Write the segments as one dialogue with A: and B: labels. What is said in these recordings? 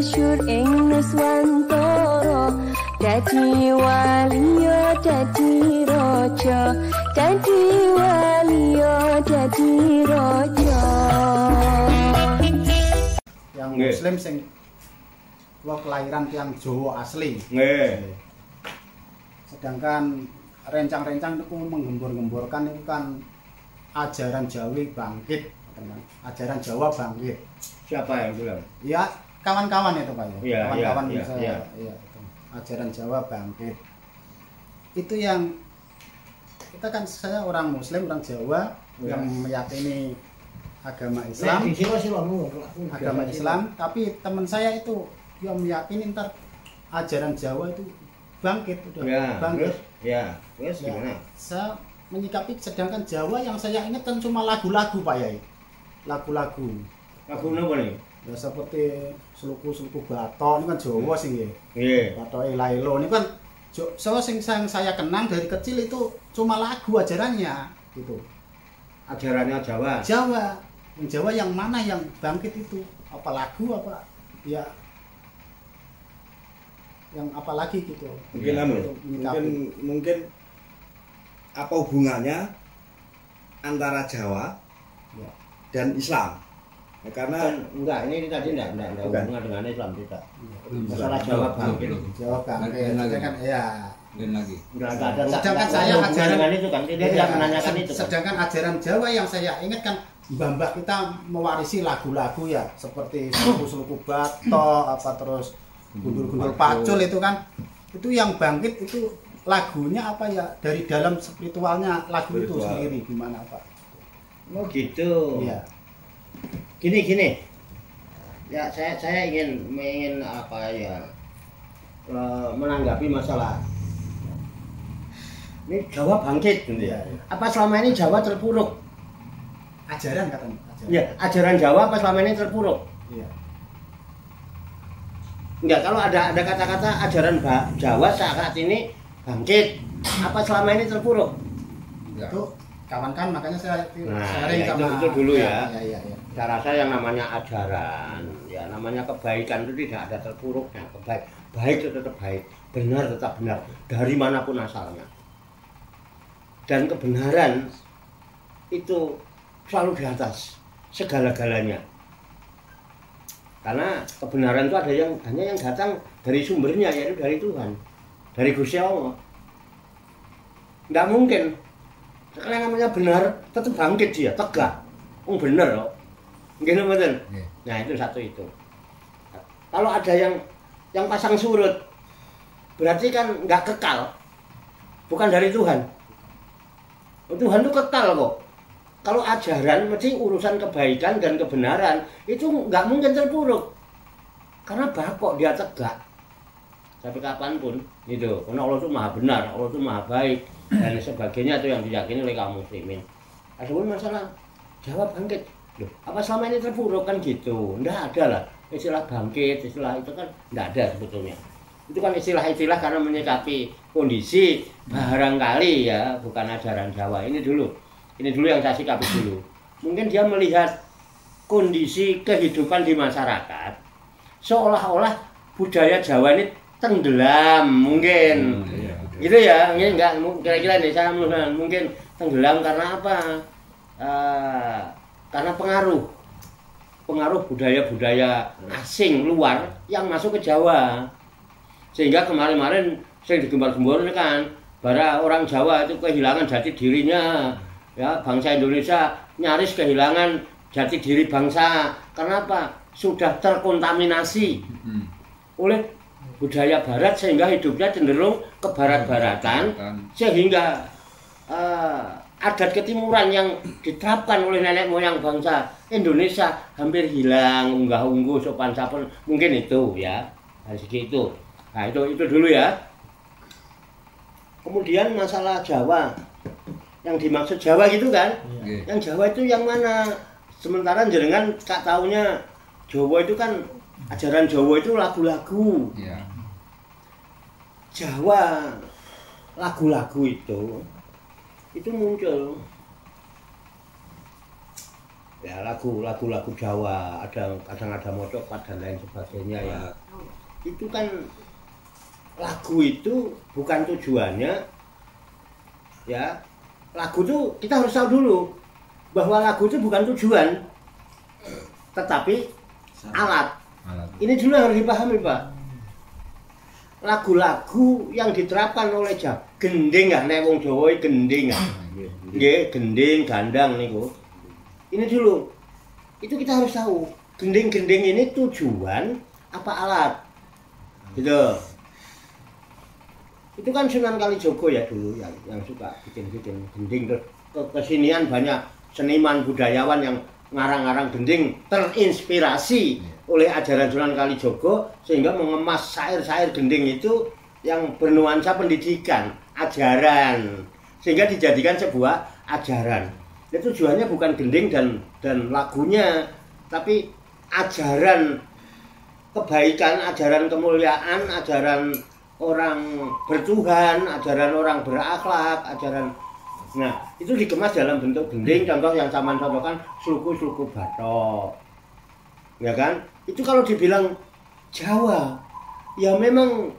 A: masyhur ing Nuswantara, dadi waliya dadi raja, dadi waliya dadi raja.
B: Yang muslim sing kula kelahiran tiyang Jawa asli.
C: Nggih.
B: Sedangkan rencang-rencang itu menggembur-gemburkan itu kan ajaran Jawa bangkit, ajaran Jawa bangkit.
C: Siapa yang bilang?
B: Ya kawan-kawan itu Pak ya.
C: Iya,
B: Kawan-kawan
C: iya,
B: saya.
C: iya.
B: Iya, itu. Ajaran Jawa bangkit. Itu yang kita kan saya orang Muslim, orang Jawa
C: Ya.
B: yang meyakini agama Islam. Agama Islam, tapi teman saya itu yang meyakini ntar ajaran Jawa itu bangkit udah
C: Ya,
B: bangkit.
C: terus
B: Ya,
C: gimana?
B: saya menyikapi sedangkan Jawa yang saya ingat kan cuma lagu-lagu Pak Yai. Lagu-lagu.
C: Lagu napa nih?
B: Ya seperti Sluku-sluku Batok ini kan Jawa sih nggih.
C: Nggih.
B: Batok Lailo ini kan yang saya kenang dari kecil itu cuma lagu ajarannya gitu.
C: Ajarannya Jawa.
B: Jawa. Yang Jawa yang mana yang bangkit itu? Apa lagu apa? Ya yang apa lagi gitu.
D: Mungkin
C: Ya,
D: anu,
B: untuk menyikapi.
D: mungkin apa hubungannya antara Jawa
B: Ya.
D: dan Islam? Ya, karena
C: Enggak, ini tadi enggak
D: Bukan.
C: hubungan dengan Islam tidak.
B: Iya.
C: Masalah Jawa bangkit.
B: Jawa bangkit.
E: Lain lagi.
B: Kan ya.
E: Lain lagi.
C: Enggak ada.
B: Sedangkan
C: enggak
B: saya
C: ada hubungan
B: ajaran-
C: dengan itu kan. Dia tidak menanyakan itu. Kan?
B: Sedangkan ajaran Jawa yang saya ingat kan mbah-mbah kita mewarisi lagu-lagu ya seperti Sluku-sluku Batok apa terus gundul-gundul pacul itu kan itu yang bangkit itu lagunya apa ya dari dalam spiritualnya lagu itu
D: Spiritual.
B: sendiri gimana Pak?
C: Oh gitu.
B: Iya.
C: Gini. Ya saya ingin apa ya menanggapi masalah ini Jawa bangkit gitu ya.
B: Iya, iya.
C: Apa selama ini Jawa terpuruk?
B: Ajaran katanya. Ajaran.
C: Ya, ajaran Jawa apa selama ini terpuruk?
B: Iya.
C: Enggak, kalau ada kata-kata ajaran Jawa saat ini bangkit, apa selama ini terpuruk?
E: Enggak.
B: Itu kawan-kawan makanya saya
C: Nah,
B: sharing
C: ya,
B: sama
C: itu dulu ya.
B: Iya.
C: Saya rasa yang namanya ajaran, ya namanya kebaikan itu tidak ada terpuruknya. Baik itu tetap baik, benar tetap benar dari manapun asalnya. Dan kebenaran itu selalu di atas segala-galanya. Karena kebenaran itu hanya yang datang dari sumbernya, yaitu dari Tuhan, dari Gusti Allah. Nggak mungkin. Karena yang namanya benar tetap bangkit dia, tegak. Bener kok. Nggih mboten?
E: Nggih.
C: Nah, itu satu itu. Kalau ada yang pasang surut, berarti kan nggak kekal. Bukan dari Tuhan. Tuhan itu kekal kok. Kalau ajaran mesti urusan kebaikan dan kebenaran itu nggak mungkin terpuruk. Karena bakok dia tegak. Sampai kapanpun gitu. Karena Allah itu maha benar, Allah itu maha baik dan sebagainya itu yang diyakini oleh kaum muslimin. Adapun masalah Jawa bangkit, loh, apa selama ini terpuruk kan gitu? Nggak ada lah istilah bangkit, istilah itu kan nggak ada sebetulnya. Itu kan istilah-istilah karena menyikapi kondisi barangkali ya, bukan ajaran Jawa. Ini dulu yang saya sikapi dulu. Mungkin dia melihat kondisi kehidupan di masyarakat seolah-olah budaya Jawa ini tenggelam mungkin. Gitu ya, enggak kira-kira nih saya mungkin tenggelam karena apa? Karena pengaruh budaya-budaya asing luar yang masuk ke Jawa. Sehingga kemarin-kemarin sering digembar-gembor kan, bara orang Jawa itu kehilangan jati dirinya. Ya, bangsa Indonesia nyaris kehilangan jati diri bangsa. Kenapa? Sudah terkontaminasi oleh budaya barat sehingga hidupnya cenderung ke barat-baratan, sehingga adat ketimuran yang diterapkan oleh nenek moyang bangsa Indonesia hampir hilang, unggah-ungguh, sopan santun, mungkin itu ya, dari segi itu. Nah itu dulu ya. Kemudian masalah Jawa, yang dimaksud Jawa gitu kan?
E: Iya.
C: Yang Jawa itu yang mana? Sementara jenengan tak taunya Jawa itu kan ajaran Jawa itu lagu-lagu.
E: Iya.
C: Jawa lagu-lagu itu muncul Ya lagu-lagu Jawa, kadang ada mocopat dan lain sebagainya ya. Itu kan lagu itu bukan tujuannya ya. Lagu itu kita harus tahu dulu bahwa lagu itu bukan tujuan tetapi alat. Ini dulu yang harus dipahami, Pak. Lagu-lagu yang diterapkan oleh Jawa, gending ya, nek wong Jawa gending ya. Nggih, gending, gandang niku. Ini dulu. Itu kita harus tahu. Gending-gending ini tujuan apa alat? Gitu. Itu kan Sunan Kalijogo ya dulu yang suka bikin-bikin gending, terus kesinian banyak seniman budayawan yang ngarang-ngarang gending terinspirasi oleh ajaran Sunan Kalijogo sehingga mengemas syair-syair gending itu yang bernuansa pendidikan, ajaran, sehingga dijadikan sebuah ajaran. Itu tujuannya bukan gending dan lagunya, tapi ajaran kebaikan, ajaran kemuliaan, ajaran orang bertuhan, ajaran orang berakhlak, ajaran. Nah, itu dikemas dalam bentuk gending. Contoh yang Saman contohkan sluku-sluku bathok. Ya kan? Itu kalau dibilang Jawa, ya memang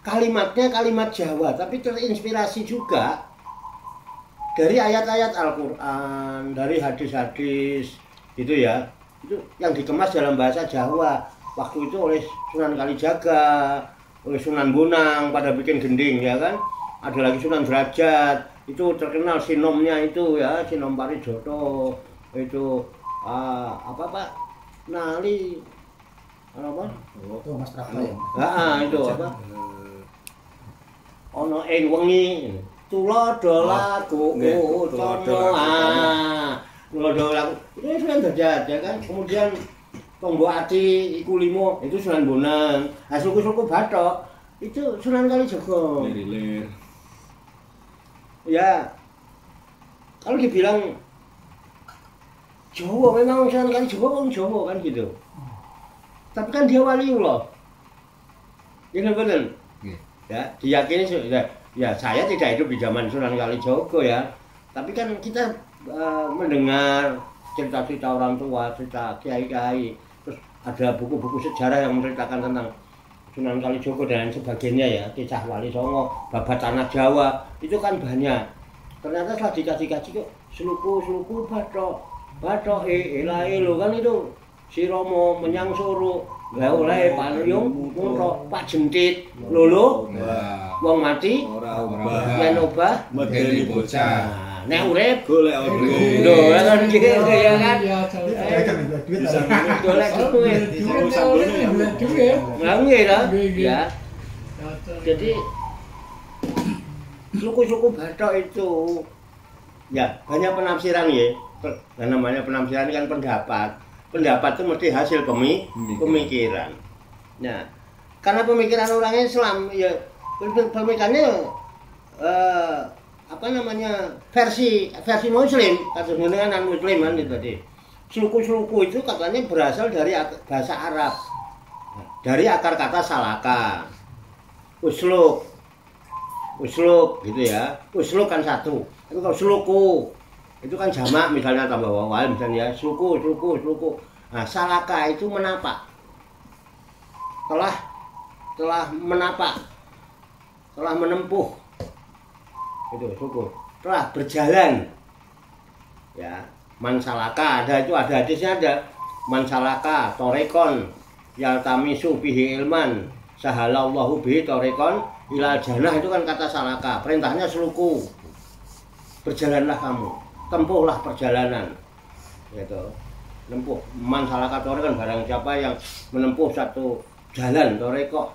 C: kalimatnya kalimat Jawa, tapi terinspirasi juga dari ayat-ayat Al-Quran, dari hadis-hadis, gitu ya. Itu yang dikemas dalam bahasa Jawa. Waktu itu oleh Sunan Kalijaga, oleh Sunan Bonang pada bikin gending, ya kan. Ada lagi Sunan Derajat, itu terkenal sinomnya itu ya, sinom Parijoto, itu apa Pak? Nali, apa?
B: Itu Mas Prabowo.
C: Itu apa? Ono ing wengi. Tulodo lagu tulodo lagu itu Sunan Derajat ya kan. Kemudian Tonggo Ati iku limo itu Sunan Bonang. Suku-suku bathok itu Sunan Kalijogo.
D: Lir.
C: Ya. Kalau dibilang Jawa memang Sunan Kalijogo orang Jawa kan gitu. Tapi kan dia waliullah. Ya betul. Ya, diyakini sudah. Ya, saya tidak hidup di zaman Sunan Kalijogo ya. Tapi kan kita mendengar cerita-cerita orang tua, cerita kiai-kiai. Terus ada buku-buku sejarah yang menceritakan tentang Sunan Kalijogo dan sebagainya ya. Kisah Wali Songo, babat tanah Jawa. Itu kan banyak. Ternyata setelah dikaji-kaji kok sluku-sluku bathok elo kan itu si Romo menyang Soro. Lah oleh Panuyung ngono Pak Jentit lho wong mati
D: Ora obah.
C: yen obah
D: Medeni bocah.
C: Nek urip
D: Golek duit.
C: lho kan gitu ya kan.
D: Bisa
C: Golek duit. Nggih ta? Ya. Jadi suku-suku bathok itu ya banyak penafsiran ya. Dan namanya penafsiran kan pendapat. Pendapat itu mesti hasil pemikiran. Nah, karena pemikiran orang Islam ya pemikirannya apa namanya versi Muslim, kasus dengan non Muslim kan itu tadi. Suku-suku itu katanya berasal dari bahasa Arab, dari akar kata salaka, usluk gitu ya. Usluk kan satu, tapi kalau suluku itu kan jamak misalnya tambah wawal misalnya suku. Nah, salaka itu menapak. Telah menapak. Telah menempuh. Itu suku. Telah berjalan. Ya, man salaka ada hadisnya ada. Man salaka torekon yaltamisu bihi ilman sahalallahu bihi torekon ilal jannah, itu kan kata salaka. Perintahnya suluku. Berjalanlah kamu. Tempuhlah perjalanan, gitu. Nempuh man salaka torek kan barang siapa yang menempuh satu jalan toreko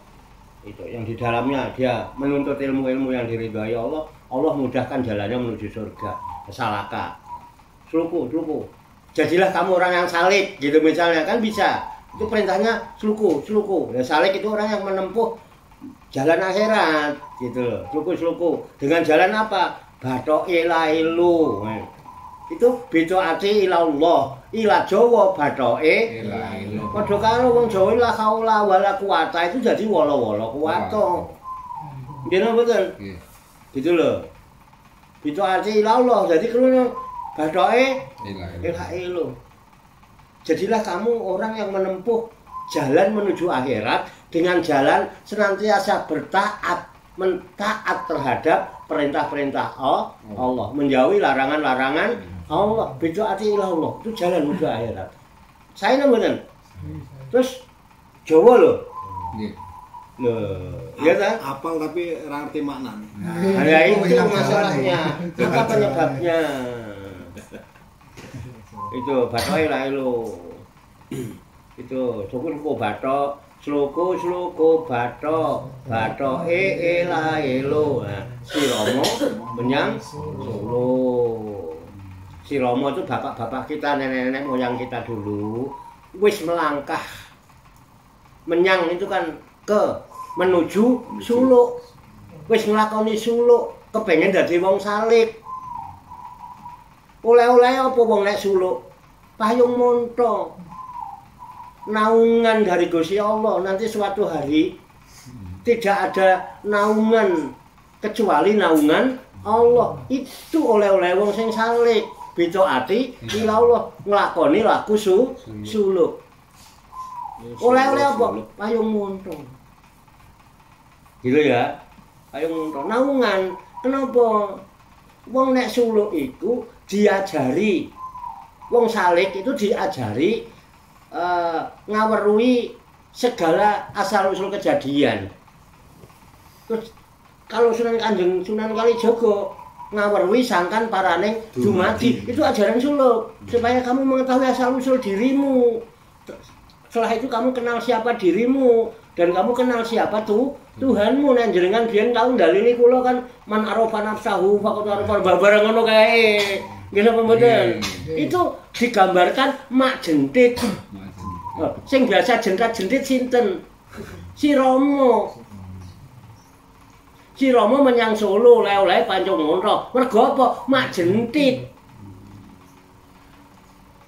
C: itu yang di dalamnya dia menuntut ilmu-ilmu yang diridhai Allah, Allah mudahkan jalannya menuju surga. Salaka, sluku. Jadilah kamu orang yang salik, gitu misalnya kan bisa. Itu perintahnya sluku. Ya, salik itu orang yang menempuh jalan akhirat, gitu. Sluku. Dengan jalan apa? Bathok ilailu. Itu beda ati ilallah, ila Jawa bathoke padha karo wong Jawa la haula wala quwata itu jadi wala-wala kuwato. Nggih betul. Gitu loh. Beda ati ilallah, jadi kalau bathoke
D: Ilah.
C: elo. Jadilah kamu orang yang menempuh jalan menuju akhirat dengan jalan senantiasa bertaat, mentaat terhadap perintah-perintah Allah, menjauhi larangan-larangan Allah. Bid'ati ila Allah, itu jalan menuju akhirat. Saya mboten. Terus Jawa lho.
D: Nggih.
C: Loh, ya kan?
E: Apal tapi ora ngerti maknane.
C: Nah, ya itu masalahnya. Apa penyebabnya? Itu bathoke la elo. Itu suku bathok, sluku bathoke ela elo. Nah, si Romo menyang Solo. Si Romo itu bapak-bapak kita, nenek-nenek moyang kita dulu wis melangkah menyang itu kan menuju suluk. Wis nglakoni suluk, kepengin dadi wong salib. Oleh-oleh apa wong nek suluk? Payung monto. Naungan dari Gusti Allah, nanti suatu hari tidak ada naungan kecuali naungan Allah. Itu oleh-oleh wong sing salib. Bid'ati ila Allah, nglakoni laku suluk. Oleh-oleh apa? Payung monto. Gitu ya. Payung monto. Naungan. Kenapa? Wong nek suluk iku diajari. Wong salik itu diajari ngaweruhi segala asal usul kejadian. Terus kalau Sunan Kalijaga ngaweruhi sangkan paraning dumadi, itu ajaran suluk supaya kamu mengetahui asal usul dirimu. Setelah itu kamu kenal siapa dirimu dan kamu kenal siapa Tuhanmu. Nek jenengan biyen tau ndalini kula kan man arafa nafsahu faqad arafa barang ngono kae. Nggih napa mboten? Itu digambarkan mak jentit. Sing biasa jentat-jentit sinten? Si Romo. Si Romo menyang Solo oleh-oleh pancung monto. Mergo apa? Mak jentit.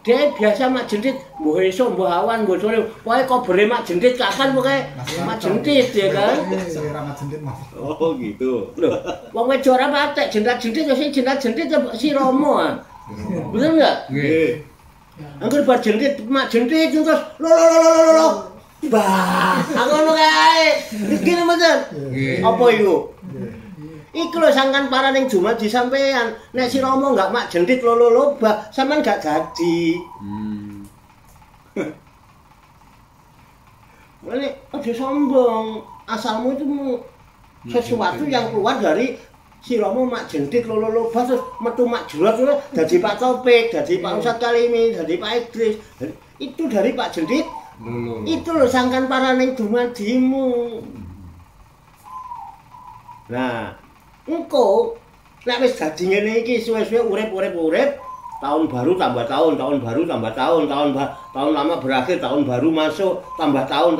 C: Dia biasa mak jentit, mbuh esuk, mbuh awan, mbuh sore. Pokoke kobere mak jentit kapan pokoke mak jentit ya kan?
B: Selera mak jentit Mas.
E: Oh gitu.
C: Lho, wong wedok ora patek jentat-jentit ya sing jentat-jentit si Romo ah. Bener enggak?
D: Nggih.
C: Angger bar jentit mak jentit terus lo. Bah, ngono kae. Iki mboten. Apa iku? Iku lho sangkan paraning Jumat di sampean. Nek si Romo enggak mak jentit lo bah, sampean enggak jadi. Mane aja sombong. Asalmu itu sesuatu yang keluar dari si Romo mak jentit lo bah terus metu mak jurat terus dadi Pak Topik, dadi Pak Ustadz Kalimi, dadi Pak Idris. Itu dari Pak jentit. Itu lho sangkan paraning dumadimu. Nah, engko nek wis dadi ngene iki suwe-suwe urip, tahun baru tambah tahun, tahun baru tambah tahun, tahun lama berakhir, tahun baru masuk, tambah tahun.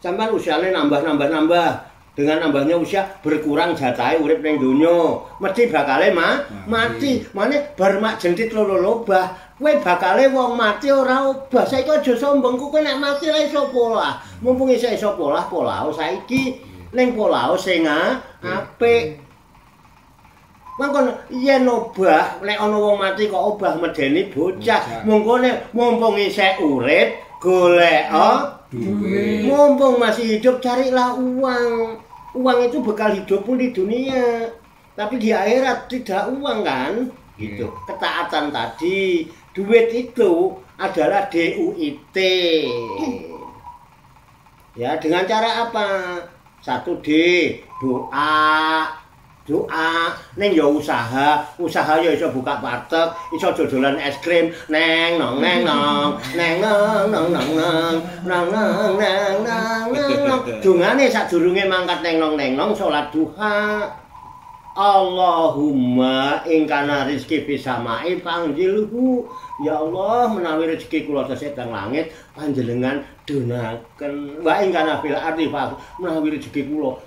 C: Sampeyan usiane nambah. Dengan nambahnya usia berkurang jatahe urip ning donya. Mesti bakale mati. Mane bar mak jentit lolo-lobah. Kowe bakale wong mati ora obah. Saiki aja sombong, kowe nek mati ra iso polah. Mumpung isih iso polah saiki ning polah sing apik. Mangkon yen obah, nek ana wong mati kok obah medeni bocah. Mumpung isih urip, golek duit. Mumpung masih hidup carilah uang. Uang itu bekal hidupmu di dunia. Tapi di akhirat tidak uang kan? Gitu. Ketaatan tadi, duit itu adalah DUIT. Ya, dengan cara apa? 1D, doa ning ya usaha ya iso buka warteg, iso dodolan es krim, neng nong dungane sadurunge mangkat neng nong salat duha. Allahumma in kana rizki fis samai panggilhu. Ya Allah, menawi rezeki kula tesih teng langit panjenengan donaken. Wa in kana fil ardi menawi rezeki kula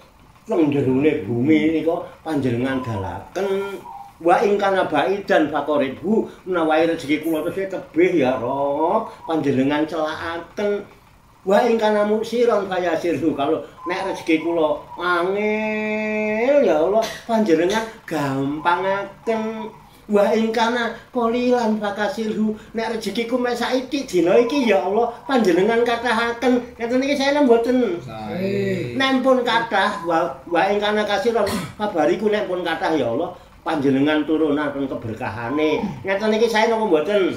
C: teng jerone bumi nika panjenengan dalaken. Wa ing kana baidan faqaribu menawi rezeki kula tesih tebih ya Rob panjenengan celakaken. Wa ing kana musiron fayasirhu kalau nek rezeki kula angel ya Allah panjenengan gampangaken. wa ingkana qolilan fakasilhu nek rezekiku mek saiki dina iki ya Allah panjenengan katahaken ngeten iki saya mboten nek pun kathah wa ingkana kasiron kabariku nek pun kathah ya Allah panjenengan turunaken keberkahane ngeten iki saya napa mboten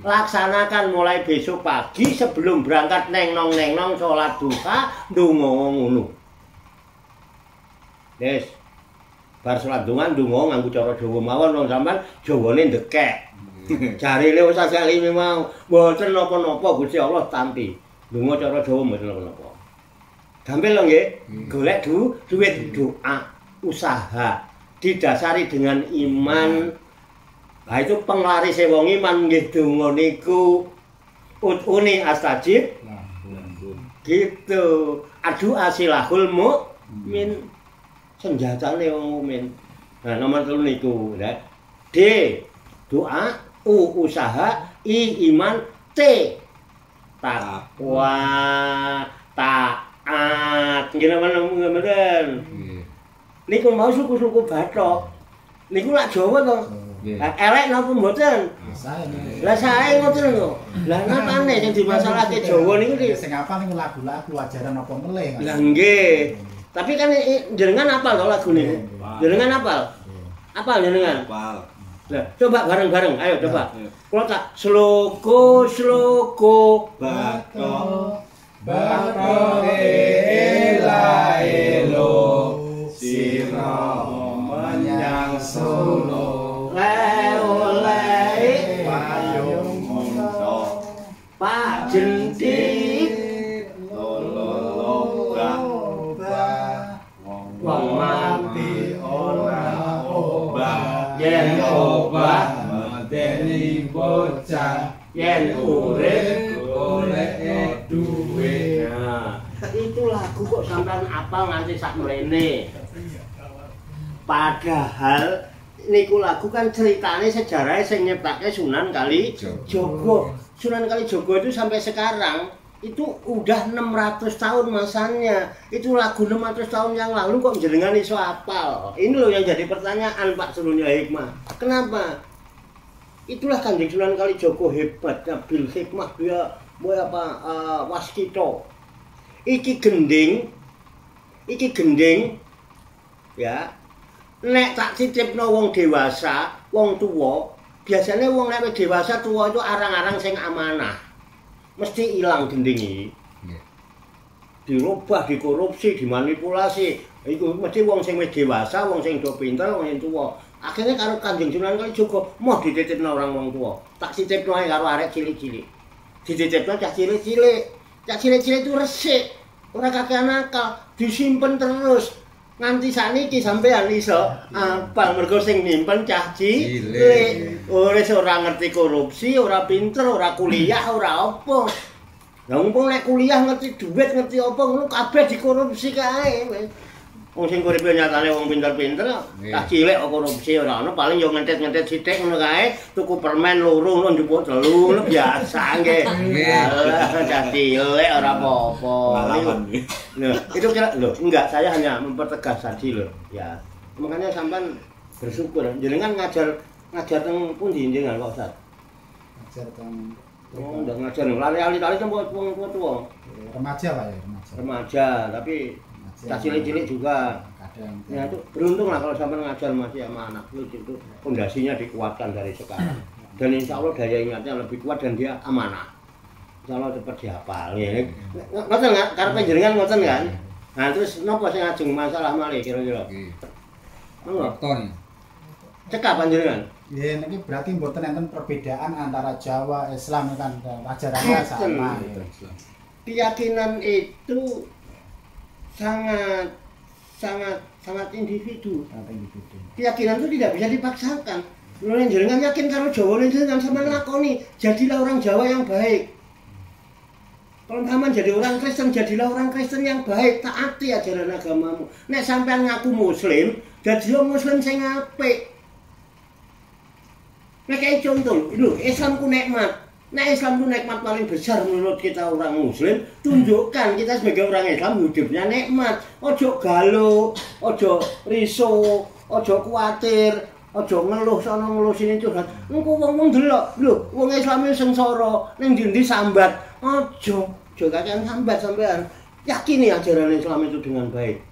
C: laksanakan mulai besok pagi sebelum berangkat neng-nong salat duha ndonga ngono Des bar salat dongan ndonga nganggo cara Jawa mawon wong sampean Jawane ndekek. Jarine wis asali mau mboten napa-napa Gusti Allah tampi. Ndonga cara Jawa mboten napa-napa. Gampil lho nggih. Golek duit doa, usaha didasari dengan iman. Nah itu penglarise wong iman nggih donga niku utuni astajib. Gitu. Adu asilahul mukmin. Senjatane wong mukmin. Nah, nomor 3 niku, ya. D. Doa, U. Usaha, I. Iman, T. Takwa, taat. Gimana mboten? Niku mau suku-suku Bathok. Niku lak Jawa to. Elek napa mboten? Lah sae ngoten lho. Lah napane sing dimasalahke Jawa niku
B: sing apa niku lagu-lagu ajaran apa meleh.
C: Lah nggih. Tapi kan jenengan apal to lagu niku? Jenengan apal? Apal jenengan?
E: Apal.
C: Lah, coba bareng-bareng. Ayo coba. Kula tak sloko
D: Bathok ela elo sira menyang Solo
C: oleh
D: payung mongso
C: Pak Jentik wong mati ora obah yen obah medeni bocah yen urip golek duwe. Nah, itu lagu kok sampean apal nganti sak mrene. Padahal niku lagu kan ceritane sejarahnya sing nyiptake Sunan Kalijaga. Sunan Kalijaga itu sampai sekarang itu udah 600 tahun masanya. Itu lagu 600 tahun yang lalu kok jenengan iso apal. Ini loh yang jadi pertanyaan Pak Surunya Hikmah. Kenapa? Itulah Kanjeng Sunan Kalijaga hebatnya bil hikmah dia waskita. Iki gending ya. Nek tak titipno wong dewasa, wong tuwa, biasanya wong nek dewasa tuwa itu arang-arang sing amanah. Mesti ilang gending iki. Dirubah, dikorupsi, dimanipulasi. Iku mesti wong sing wis dewasa, wong sing do pinter, wong sing tuwa. Akhirnya karo Kanjeng Sunan Kalijaga moh dititipno orang wong tuwa. Tak titipno ae karo arek cilik-cilik. Dititipno cah cilik-cilik. Cah cilik-cilik itu resik, ora kakean akal, disimpen terus. Nganti sakniki sampean iso apal mergo sing nyimpen cah cilik. Ora ngerti korupsi, ora pinter, ora kuliah, ora apa. Lah mumpung nek kuliah ngerti duit, ngerti apa ngono kabeh dikorupsi kae wis. Wong sing uripe nyatane wong pinter-pinter, cah cilik kok korupsi ora ono, paling yo ngentet-ngentet sithik ngono kae, tuku permen loro ngono njupuk 3 ngono biasa nggih. Cah cilik ora apa-apa. Loh, itu kira loh, enggak, saya hanya mempertegas tadi loh, ya. Makanya sampean bersyukur. Jenengan ngajar teng pundi jenengan kok Ustaz?
B: Ngajar teng
C: ndak ngajar lali-lali teng wong tuwa.
B: Remaja Pak ya,
C: Remaja, tapi cah cilik-cilik juga.
B: Kadang.
C: Ya itu beruntung lah kalau sampean ngajar masih sama anak itu pondasinya dikuatkan dari sekarang. Dan insya Allah daya ingatnya lebih kuat dan dia amanah. Insya Allah cepat dihafal. Ngoten nggak? Karena penjaringan ngoten kan? Nah terus nopo sing ajeng masalah malih kira-kira? Monggo. Cekap panjenengan.
B: Ya ini berarti mboten enten perbedaan antara Jawa, Islam kan ajarannya sama.
C: Keyakinan itu sangat individu. Keyakinan itu tidak bisa dipaksakan. Mulai jenengan yakin karo Jawa jenengan sampean lakoni, jadilah orang Jawa yang baik. Kalau sampean jadi orang Kristen, jadilah orang Kristen yang baik, taati ajaran agamamu. Nek sampean ngaku muslim, jadilah muslim sing apik. Nek kayak contoh, lho, Islam ku nikmat. Nek Islam ku nikmat paling besar menurut kita orang muslim, tunjukkan kita sebagai orang Islam hidupnya nikmat. Ojo galuh, ojo riso, ojo kuatir. Aja ngeluh sono ngeluh sini curhat. Engko wong-wong delok, lho, wong Islam sengsara ning ndi-ndi sambat. Aja kakean sambat sampean. Yakini ajaran Islam itu dengan baik.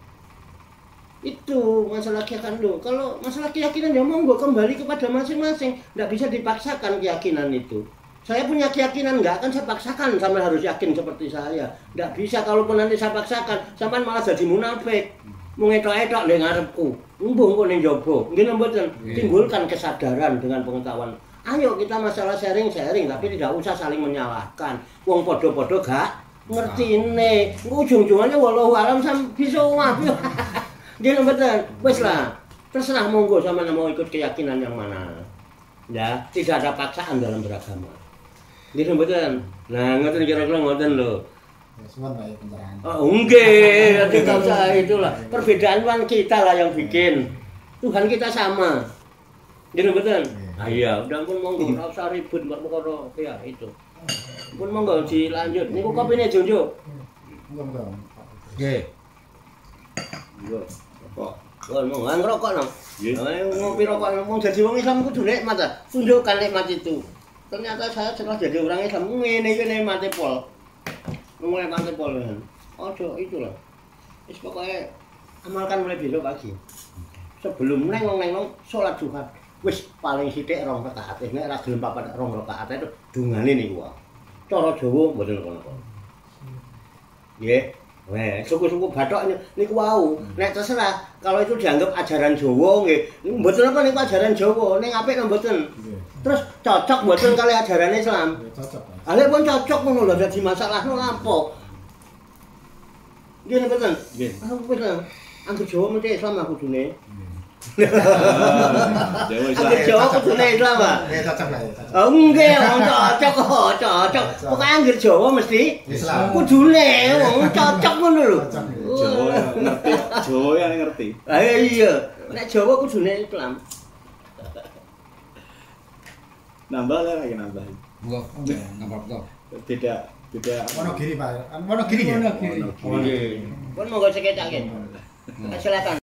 C: Itu masalah keyakinan loh. Kalau masalah keyakinan ya monggo kembali kepada masing-masing. Nggak bisa dipaksakan keyakinan itu. Saya punya keyakinan nggak akan saya paksakan sampai harus yakin seperti saya. Nggak bisa, kalaupun nanti saya paksakan, sampai malah jadi munafik. Mengetok-etok ning ngarepku. Mbuh kok ning njaba. Nggih mboten. Timbulkan kesadaran dengan pengetahuan. Ayo kita masalah sharing-sharing tapi tidak usah saling menyalahkan. Wong padha-padha gak ngertine. Ujung-ujungannya wallahu alam bisa omah. Nggih mboten. Wis lah. Terserah monggo sampean mau ikut keyakinan yang mana. Ya, tidak ada paksaan dalam beragama. Nggih mboten. Nah, ngoten kira-kira ngoten lho.
B: Semua baik pencerahan.
C: Oh, enggak, tidak usah itulah. Perbedaan kan kita lah yang bikin. Tuhan kita sama. Jadi betul. Ah iya, udah pun monggo ora usah ribut mbak perkara ya itu. Pun monggo dilanjut. Niku kopine Jonjo.
B: Monggo.
C: Nggih.
E: Yo, kok.
C: Kon monggo ngrokok no.
E: Nggih.
C: Ngopi rokok mong dadi wong Islam kudu nikmat ta. Tunjukkan nikmat itu. Ternyata saya setelah jadi orang Islam ngene iki nikmate pol. Mulai mantep polen. Ojo itulah. Wis pokoke amalkan mulai besok pagi. Sebelum neng salat Jumat. Wis paling sithik 2 rakaat. Nek ora gelem 4 2 rakaat itu dungane niku wae. Cara Jawa mboten kono-kono. Nggih. Weh, suku-suku Bathok niku wau. Nek terserah kalau itu dianggap ajaran Jawa nggih. Mboten apa niku ajaran Jawa, ning apik nang mboten. Terus cocok mboten kali ajaran Islam?
B: Cocok.
C: Ale pun cocok ngono lho dadi masalahno lapo. Nggih mboten?
E: Nggih.
C: Aku wis lah. Angger Jawa mesti Islam aku kudune.
E: Jawa
C: Angger Jawa kudune Islam ah.
B: Ya cocok lah ya.
C: Oh nggih, wong cocok kok, cocok. Pokoke angger Jawa mesti
B: Islam.
C: Kudune wong cocok ngono lho.
E: Jawa ngerti. Jawa yang ngerti.
C: Ah iya, nek Jawa kudune Islam.
E: Nambah lagi nambah.
D: Enggak apa-apa.
E: Tidak
B: Wonogiri Pak. Wonogiri ya?
C: Nggih. Pun monggo sekecake. Silakan.